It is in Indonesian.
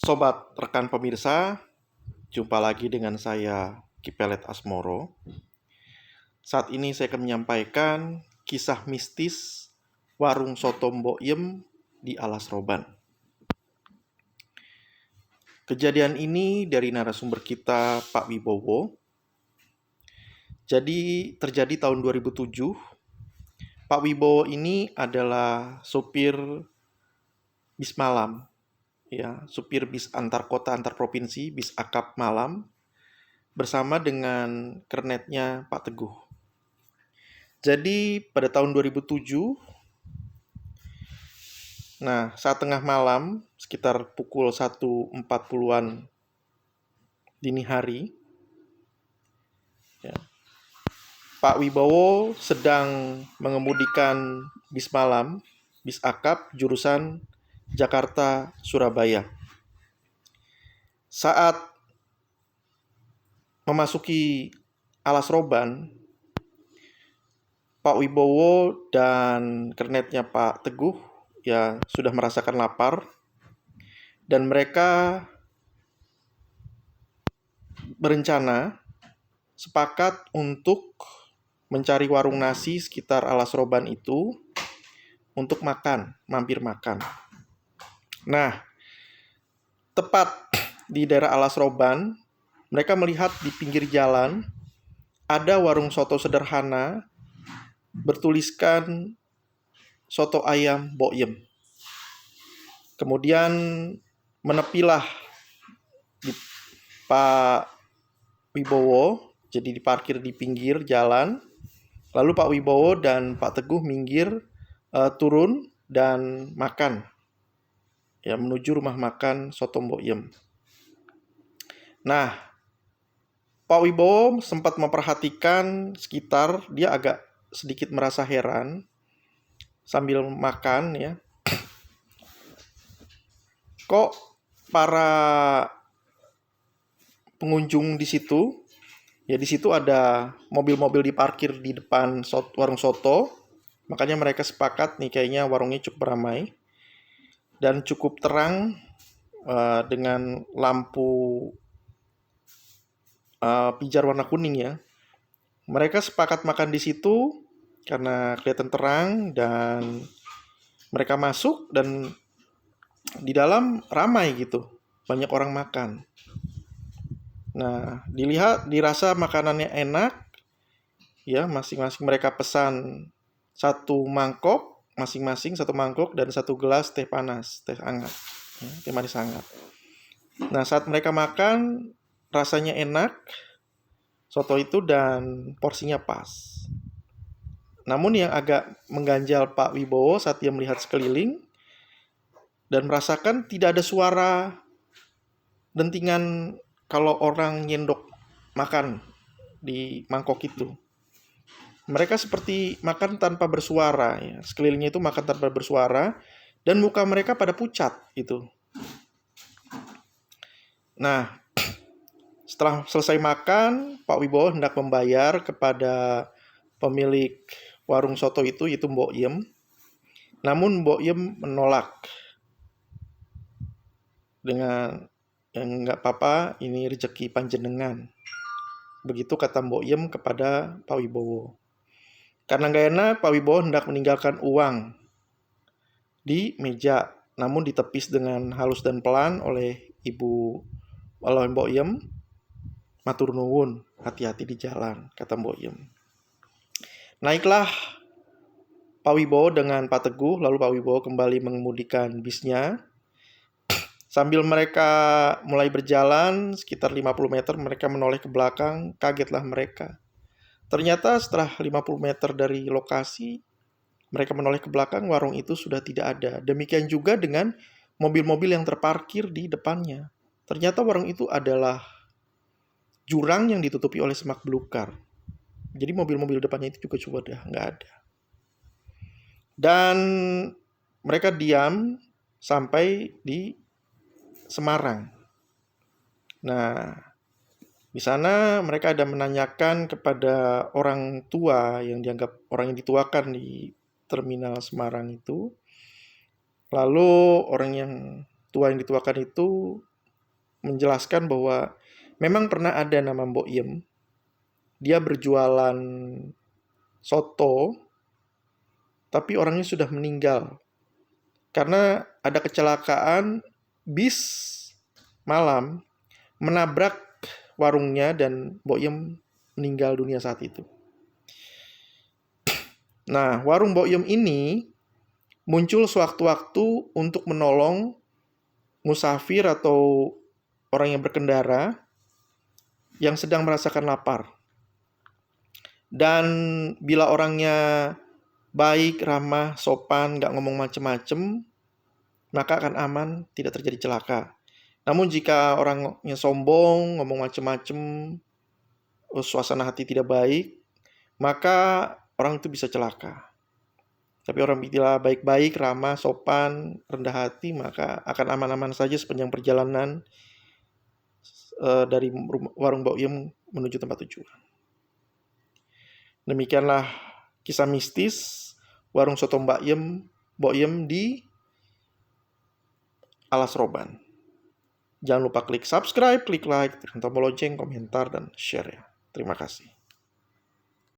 Sobat rekan pemirsa, jumpa lagi dengan saya Kipelet Asmoro. Saat ini saya akan menyampaikan kisah mistis warung soto Mbok Yem di Alas Roban. Kejadian ini dari narasumber kita Pak Wibowo. Jadi terjadi tahun 2007. Pak Wibowo ini adalah sopir bis malam, ya, supir bis antar kota antar provinsi, bis akap malam, bersama dengan kernetnya Pak Teguh. Jadi pada tahun 2007, saat tengah malam, sekitar pukul 1.40-an dini hari, ya, Pak Wibowo sedang mengemudikan bis malam, bis akap jurusan Jakarta-Surabaya. Saat memasuki Alas Roban, Pak Wibowo dan kernetnya Pak Teguh ya sudah merasakan lapar, dan mereka berencana sepakat untuk mencari warung nasi sekitar Alas Roban itu untuk makan, mampir makan. Nah, tepat di daerah Alas Roban, mereka melihat di pinggir jalan ada warung soto sederhana bertuliskan soto ayam Mbok Yem. Kemudian menepilah Pak Wibowo, jadi diparkir di pinggir jalan. Lalu Pak Wibowo dan Pak Teguh minggir, turun dan makan, ya, menuju rumah makan soto Mbok Yem. Nah, Pak Wibowo sempat memperhatikan sekitar, dia agak sedikit merasa heran sambil makan, ya. Kok para pengunjung di situ, ya, di situ ada mobil-mobil diparkir di depan warung soto. Makanya mereka sepakat nih, kayaknya warungnya cukup ramai dan cukup terang, dengan lampu pijar warna kuning, ya. Mereka sepakat makan di situ karena kelihatan terang, dan mereka masuk dan di dalam ramai gitu, banyak orang makan. Nah, dirasa makanannya enak, ya, masing-masing mereka pesan satu mangkok dan satu gelas teh panas, teh hangat, ya, teh manis hangat. Nah, saat mereka makan, rasanya enak soto itu dan porsinya pas. Namun yang agak mengganjal Pak Wibowo saat dia melihat sekeliling dan merasakan tidak ada suara dentingan kalau orang nyendok makan di mangkok itu. Mereka seperti makan tanpa bersuara, ya. Sekelilingnya itu makan tanpa bersuara dan muka mereka pada pucat itu. Nah, setelah selesai makan, Pak Wibowo hendak membayar kepada pemilik warung soto itu, yaitu Mbok Yem. Namun Mbok Yem menolak dengan yang nggak apa-apa, ini rezeki panjenengan. Begitu kata Mbok Yem kepada Pak Wibowo. Karena nggak enak, Pak Wibowo hendak meninggalkan uang di meja, namun ditepis dengan halus dan pelan oleh Mbok Yem. Matur nuwun, hati-hati di jalan, kata Mbok Yem. Naiklah Pak Wibowo dengan Pak Teguh, lalu Pak Wibowo kembali mengemudikan bisnya. Sambil mereka mulai berjalan sekitar 50 meter, mereka menoleh ke belakang, kagetlah mereka. Ternyata setelah 50 meter dari lokasi, mereka menoleh ke belakang, warung itu sudah tidak ada. Demikian juga dengan mobil-mobil yang terparkir di depannya. Ternyata warung itu adalah jurang yang ditutupi oleh semak belukar. Jadi mobil-mobil depannya itu juga sudah nggak ada. Dan mereka diam sampai di Semarang. Nah, di sana mereka ada menanyakan kepada orang tua yang dianggap orang yang dituakan di terminal Semarang itu. Lalu orang yang tua yang dituakan itu menjelaskan bahwa memang pernah ada nama Mbok Yem. Dia berjualan soto, tapi orangnya sudah meninggal. Karena ada kecelakaan bis malam menabrak warungnya dan Mbok Yem meninggal dunia saat itu. Nah, warung Mbok Yem ini muncul sewaktu-waktu untuk menolong musafir atau orang yang berkendara yang sedang merasakan lapar. Dan bila orangnya baik, ramah, sopan, gak ngomong macem-macem, maka akan aman, tidak terjadi celaka. Namun jika orangnya sombong, ngomong macem-macem, suasana hati tidak baik, maka orang itu bisa celaka. Tapi orang bila baik-baik, ramah, sopan, rendah hati, maka akan aman-aman saja sepanjang perjalanan dari warung Mbok Yem menuju tempat tujuan. Demikianlah kisah mistis warung soto Mbok Yem di Alas Roban. Jangan lupa klik subscribe, klik like, tekan tombol lonceng, komentar, dan share ya. Terima kasih.